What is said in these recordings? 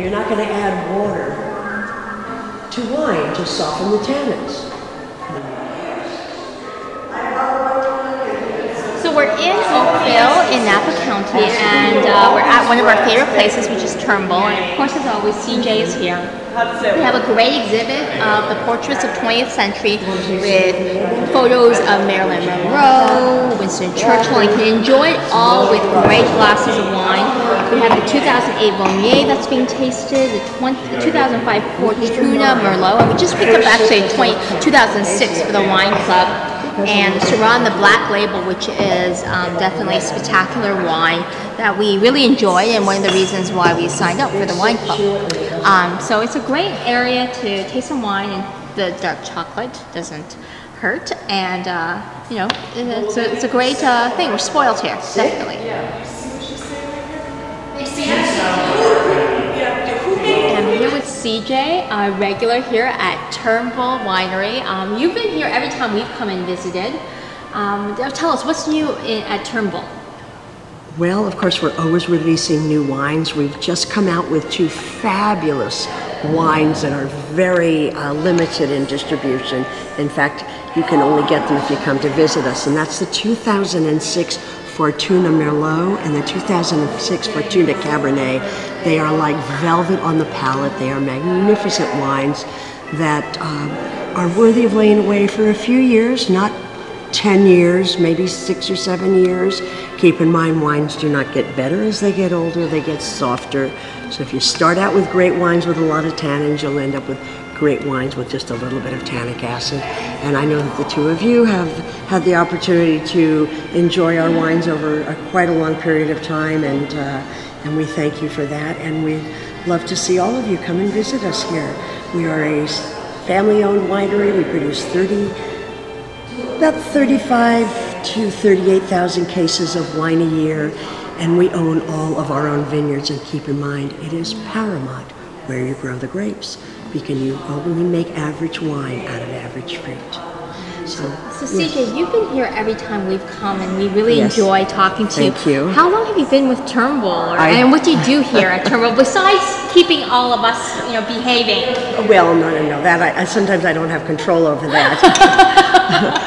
you're not going to add water to wine to soften the tannins. So we're in Oakville in Napa County, and we're at one of our favorite places, which is Turnbull. And of course, as always, CJ is here. We have a great exhibit of the portraits of 20th century with photos of Marilyn Monroe, Winston Churchill, and you can enjoy it all with great glasses of wine. We have the 2008 Viognier that's being tasted, the 2005 Fortuna Merlot, and we just picked up actually 2006 for the wine club. And Syrah, the Black Label, which is definitely a spectacular wine that we really enjoy, and one of the reasons why we signed up for the wine club. So it's a great area to taste some wine, and the dark chocolate doesn't hurt, and you know, it's a great thing. We're spoiled here, definitely. And I'm here with CJ, a regular here at Turnbull Winery. You've been here every time we've come and visited. Tell us, what's new at Turnbull? Well, of course, we're always releasing new wines. We've just come out with 2 fabulous wines that are very limited in distribution. In fact, you can only get them if you come to visit us, and that's the 2006 Fortuna Merlot and the 2006 Fortuna Cabernet. They are like velvet on the palate. They are magnificent wines that are worthy of laying away for a few years, not 10 years, maybe 6 or 7 years. Keep in mind, wines do not get better as they get older, they get softer. So if you start out with great wines with a lot of tannins, you'll end up with great wines with just a little bit of tannic acid. And I know that the 2 of you have had the opportunity to enjoy our wines over quite a long period of time, and we thank you for that. And we love to see all of you come and visit us here. We are a family-owned winery. We produce about 35 to 38,000 cases of wine a year, and we own all of our own vineyards. And keep in mind, it is paramount where you grow the grapes, because you only make average wine out of average fruit. So CJ, yes. You've been here every time we've come, and we really enjoy talking to you. Thank you. How long have you been with Turnbull, and what do you do here at Turnbull besides keeping all of us, you know, behaving? Well, no. That sometimes I don't have control over that.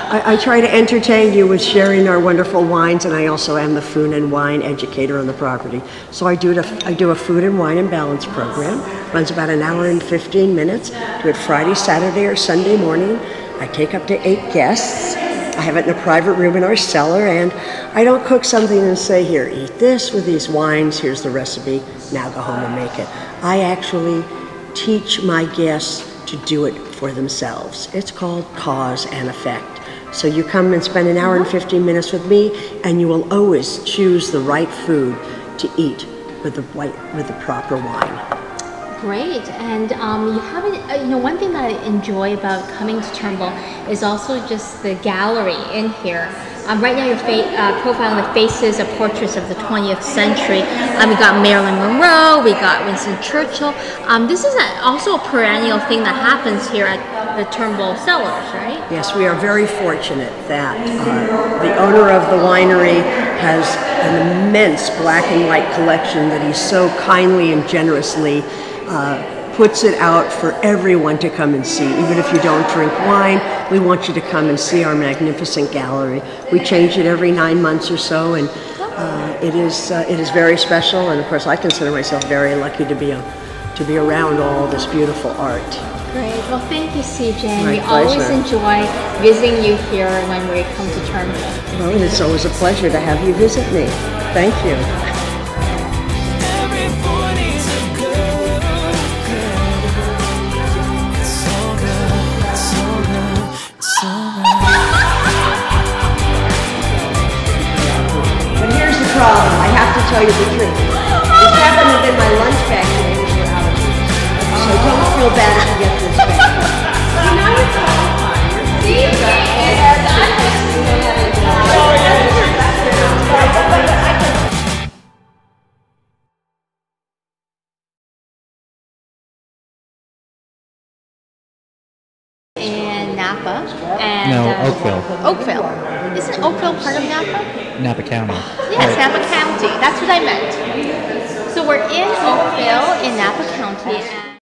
I try to entertain you with sharing our wonderful wines, and I also am the food and wine educator on the property. So I do a food and wine and balance program. Runs about an hour and 15 minutes. Do it Friday, Saturday, or Sunday morning. I take up to 8 guests. I have it in a private room in our cellar, and I don't cook something and say, here, eat this with these wines, here's the recipe, now go home and make it. I actually teach my guests to do it for themselves. It's called cause and effect. So you come and spend an hour and 15 minutes with me, and you will always choose the right food to eat with the proper wine. Great, and you haven't. You know, one thing that I enjoy about coming to Turnbull is also just the gallery in here. Right now, you're profiling the faces of portraits of the 20th century. We got Marilyn Monroe, we got Winston Churchill. This is also a perennial thing that happens here at the Turnbull Cellars, right? Yes, we are very fortunate that the owner of the winery has an immense black and white collection that he so kindly and generously puts it out for everyone to come and see. Even if you don't drink wine, we want you to come and see our magnificent gallery. We change it every 9 months or so, and it is very special. And of course, I consider myself very lucky to be around all this beautiful art. Great. Well, thank you, CJ. My we pleasure. Always enjoy visiting you here when we come to Turnbull. Well, and it's always a pleasure to have you visit me. Thank you. I have to tell you the truth. This happened within my lunch bag today, which we're out of here. So don't feel bad if you get this back. You know you're qualified. See, you got in Napa and Oakville. Oakville. Isn't Oakville part of Napa? Napa County. Yes, Napa County. That's what I meant. So we're in Oakville in Napa County.